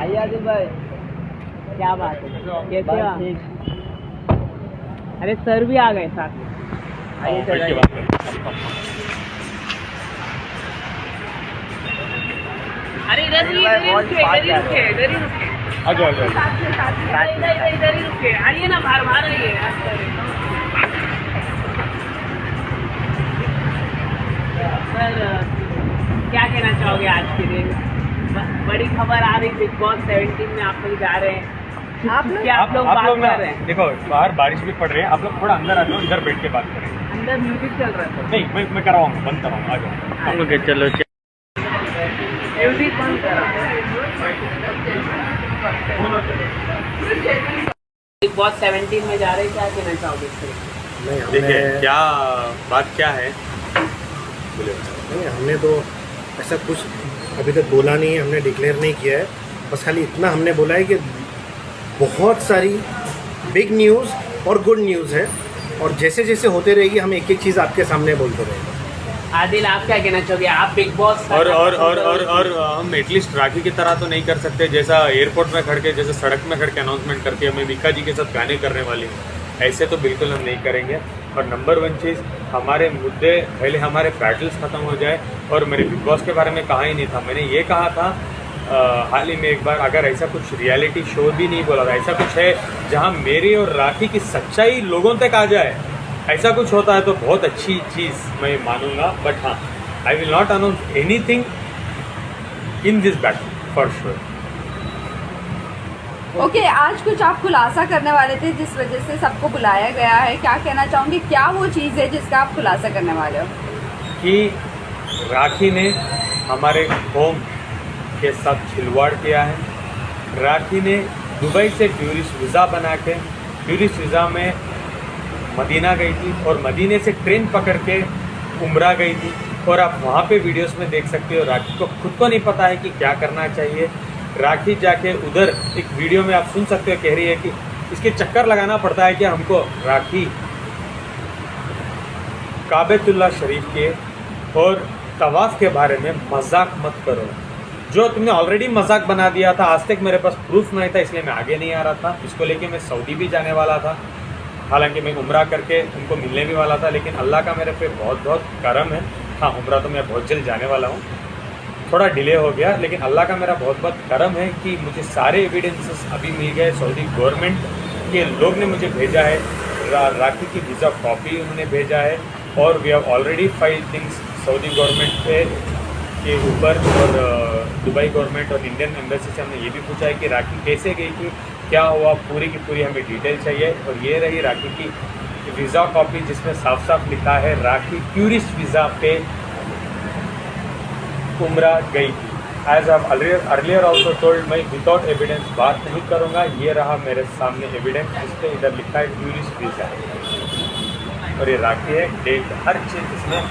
आइए आदिल भाई, क्या बात है, कैसे हो आप? अरे सर भी आ गए साथ में। आइए सर, आइए। अरे इधर ही रुके, इधर ही रुके। आ जाओ इधर ही रुके, आइए ना, बाहर आइए। सर क्या कहना चाहोगे आज के दिन? बड़ी खबर आ रही, बिग बॉस 17 में आप लोग जा रहे हैं। आप लोग बात कर रहे हैं। देखो बाहर बारिश भी पड़ रही है, आप लोग थोड़ा अंदर आ जाओ, इधर बैठ के बात करें। अंदर म्यूजिक चल रहा है। नहीं, मैं करवाऊंगा, बंद कराऊंगा, आ जाओ। ओके चलो। म्यूजिक बंद करा। बिग बॉस 17 में जा रहे हैं, क्या कहना चाहोगे इसके? देखिए क्या बात क्या है, नहीं, हमने तो ऐसा कुछ अभी तक बोला नहीं है, हमने डिक्लेयर नहीं किया है। बस खाली इतना हमने बोला है कि बहुत सारी बिग न्यूज़ और गुड न्यूज़ है, और जैसे जैसे होते रहेगी हम एक एक चीज़ आपके सामने बोलते रहेंगे। आदिल, आप क्या कहना चाहोगे? आप बिग बॉस और हम एटलीस्ट राखी की तरह तो नहीं कर सकते, जैसा एयरपोर्ट में खड़ के, जैसे सड़क में खड़ के अनाउंसमेंट करके हमें मीका जी के साथ गाने करने वाली हूँ, ऐसे तो बिल्कुल हम नहीं करेंगे। और नंबर 1 चीज़, हमारे मुद्दे पहले हमारे बैटल्स ख़त्म हो जाए। और मेरे बिग बॉस के बारे में कहा ही नहीं था, मैंने ये कहा था हाल ही में एक बार, अगर ऐसा कुछ रियलिटी शो भी नहीं बोला था, ऐसा कुछ है जहाँ मेरी और राखी की सच्चाई लोगों तक आ जाए, ऐसा कुछ होता है तो बहुत अच्छी चीज़ मैं मानूंगा। बट हाँ, I will not announce anything in this battle for sure. Okay, आज कुछ आप खुलासा करने वाले थे जिस वजह से सबको बुलाया गया है, क्या कहना चाहोगे? क्या वो चीज़ है जिसका आप खुलासा करने वाले हो? कि राखी ने हमारे होम के साथ खिलवाड़ किया है। राखी ने दुबई से टूरिस्ट वीज़ा बना के टूरिस्ट वीज़ा में मदीना गई थी, और मदीने से ट्रेन पकड़ के उम्रा गई थी। और आप वहाँ पे वीडियोस में देख सकते हो, राखी को खुद को नहीं पता है कि क्या करना चाहिए। राखी जाके उधर एक वीडियो में आप सुन सकते हो, कह रही है कि इसके चक्कर लगाना पड़ता है कि हमको राखी काबेतुल्ला शरीफ के और तवाफ़ के बारे में मजाक मत करो। जो तुमने ऑलरेडी मजाक बना दिया था, आज तक मेरे पास प्रूफ नहीं था, इसलिए मैं आगे नहीं आ रहा था। इसको लेके मैं सऊदी भी जाने वाला था, हालांकि मैं उम्रा करके उनको मिलने भी वाला था, लेकिन अल्लाह का मेरे पे बहुत बहुत करम है। हाँ, उम्रा तो मैं बहुत जल्द जाने वाला हूँ, थोड़ा डिले हो गया, लेकिन अल्लाह का मेरा बहुत बहुत करम है कि मुझे सारे एविडेंसेस अभी मिल गए। सऊदी गवर्नमेंट के लोग ने मुझे भेजा है, राखी की वीज़ा कॉपी उन्होंने भेजा है, और we have already file things Saudi government के ऊपर। और दुबई गवर्नमेंट और इंडियन एम्बेसी से हमने ये भी पूछा है कि राखी कैसे गई थी, क्या हुआ, पूरी की पूरी हमें डिटेल चाहिए। और ये रही राखी की वीज़ा कॉपी, जिसमें साफ साफ लिखा है राखी टूरिस्ट वीज़ा पे उम्रा गई थी। As I earlier also told, मैं विदाउट एविडेंस बात नहीं करूँगा। ये रहा मेरे सामने एविडेंस, इस पर इधर लिखा है टूरिस्ट वीज़ा, और ये राखी है, डेट, हर चीज़ इसमें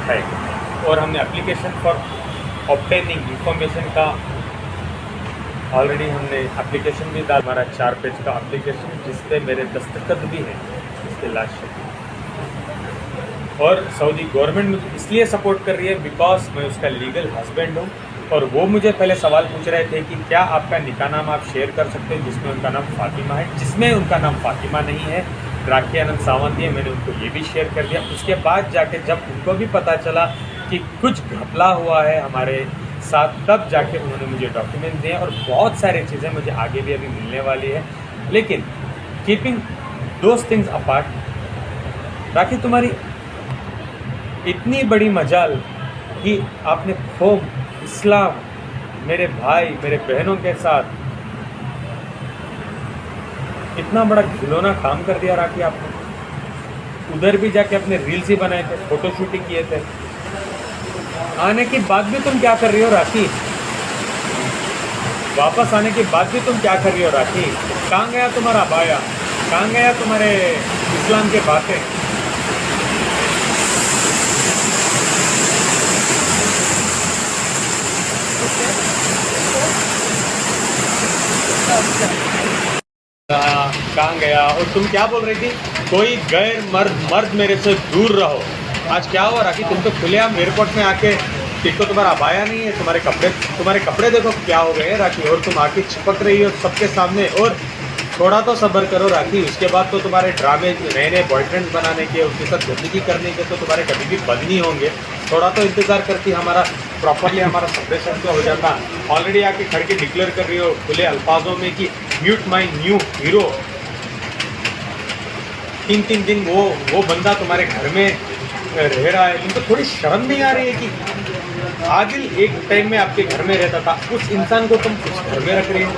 है। और हमने एप्लीकेशन फॉर ऑब्टेनिंग इंफॉर्मेशन का ऑलरेडी हमने एप्लीकेशन भी डाला, हमारा 4 पेज का एप्लीकेशन, जिस पे मेरे दस्तखत भी हैं, इसके लास्ट शेप। और सऊदी गवर्नमेंट मुझे इसलिए सपोर्ट कर रही है बिकॉज मैं उसका लीगल हस्बैंड हूँ। और वो मुझे पहले सवाल पूछ रहे थे कि क्या आपका निकाह नाम आप शेयर कर सकते हैं जिसमें उनका नाम फातिमा है, जिसमें उनका नाम फातिमा नहीं है, राखी आनंद सावंत है। मैंने उनको ये भी शेयर कर दिया। उसके बाद जाके जब उनको भी पता चला कि कुछ घपला हुआ है हमारे साथ, तब जाके उन्होंने मुझे डॉक्यूमेंट दिए, और बहुत सारी चीज़ें मुझे आगे भी अभी मिलने वाली है। लेकिन कीपिंग दोज थिंग्स अपार्ट, राखी तुम्हारी इतनी बड़ी मजाल कि आपने कौम, इस्लाम, मेरे भाई, मेरे बहनों के साथ इतना बड़ा खिलौना काम कर दिया राखी आपने। उधर भी जाके अपने रील्स ही बनाए थे, फोटो शूटिंग किए थे। आने के बाद भी तुम क्या कर रही हो राखी? वापस आने के बाद भी तुम क्या कर रही हो राखी? कहाँ गया तुम्हारा बाया? कहाँ गया तुम्हारे इस्लाम के बातें? कहाँ गया? और तुम क्या बोल रही थी? कोई गैर मर्द मेरे से दूर रहो। आज क्या हुआ राखी? तुम तो खुलेआम एयरपोर्ट में आके एक तो तुम्हारा अबाया नहीं है, तुम्हारे कपड़े देखो क्या हो गए हैं राखी, और तुम आके चिपक रही हो सबके सामने। और थोड़ा तो सब्र करो राखी, उसके बाद तो तुम्हारे ड्रामे नए नए बॉयफ्रेंड बनाने के, उसके साथ गंदगी करने के तो तुम्हारे कभी भी बंद नहीं होंगे। थोड़ा तो इंतज़ार करके हमारा प्रॉपरली हमारा सेपरेशन तो हो जाता। ऑलरेडी आके खड़ के डिक्लेयर कर रही हो खुले अल्फाजों में कि म्यूट माई न्यू हीरो। 3 दिन वो बंदा तुम्हारे घर में रह रहा है, तुमको थोड़ी शर्म नहीं आ रही है कि आदिल एक टाइम में आपके घर में रहता था, उस इंसान को तुम उस घर में रख रही हो।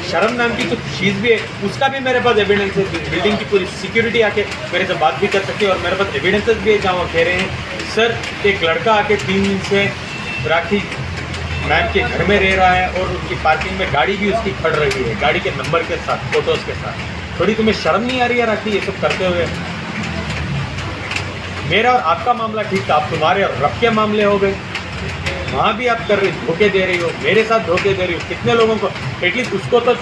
शर्म नाम की तो चीज़ भी है, उसका भी मेरे पास एविडेंस है। बिल्डिंग की पूरी सिक्योरिटी आके मेरे से बात भी कर सकती है, और मेरे पास एविडेंसेस भी है जहाँ वो कह रहे हैं सर एक लड़का आके 3 दिन से राखी मैम के घर में रह रहा है, और उसकी पार्किंग में गाड़ी भी उसकी खड़ रही है, गाड़ी के नंबर के साथ, फोटोज़ के साथ। थोड़ी तुम्हें शर्म नहीं आ रही है राखी ये सब करते हुए? मेरा और आपका मामला ठीक था, आप तुम्हारे और रब के मामले हो गए। वहाँ भी आप कर रही, धोखे दे रही हो, मेरे साथ धोखे दे रही हो। कितने लोगों को, एटलीस्ट उसको तो,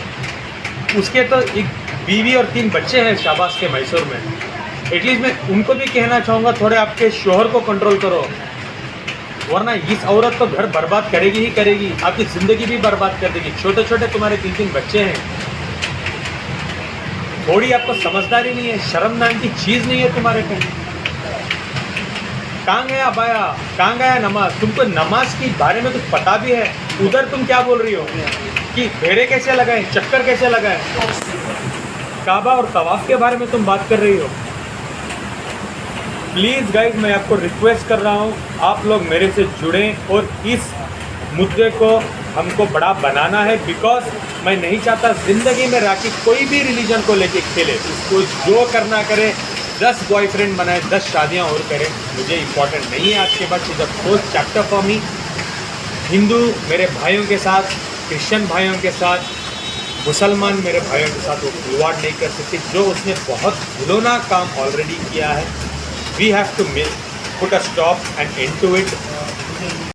उसके तो एक बीवी और 3 बच्चे हैं शाबाश के मैसूर में। एटलीस्ट मैं उनको भी कहना चाहूँगा थोड़े आपके शोहर को कंट्रोल करो, वरना इस औरत तो घर बर्बाद करेगी ही करेगी, आपकी ज़िंदगी भी बर्बाद कर देगी। छोटे छोटे तुम्हारे 3 बच्चे हैं, थोड़ी आपको समझदारी नहीं है, शर्म नाम की चीज़ नहीं है तुम्हारे पे। कहाँ गया अबाया, कहाँ गया नमाज? तुमको नमाज के बारे में कुछ पता भी है? उधर तुम क्या बोल रही हो कि फेरे कैसे लगाएं, चक्कर कैसे लगाएं, काबा और तवाफ के बारे में तुम बात कर रही हो। प्लीज़ गाइज मैं आपको रिक्वेस्ट कर रहा हूँ, आप लोग मेरे से जुड़ें और इस मुद्दे को हमको बड़ा बनाना है, बिकॉज मैं नहीं चाहता ज़िंदगी में राखी कोई भी रिलीजन को लेके खेले, उसको जो करना करे, 10 बॉयफ्रेंड बनाए, 10 शादियाँ और करें, मुझे इम्पोर्टेंट नहीं है। आज के बाद is a first chapter for me. Hindu मेरे भाइयों के साथ, क्रिश्चियन भाइयों के साथ, मुसलमान मेरे भाइयों के साथ वो खिलवाड़ नहीं कर सकते, जो उसने बहुत घिनौना काम ऑलरेडी किया है। We have to put a stop and end to it.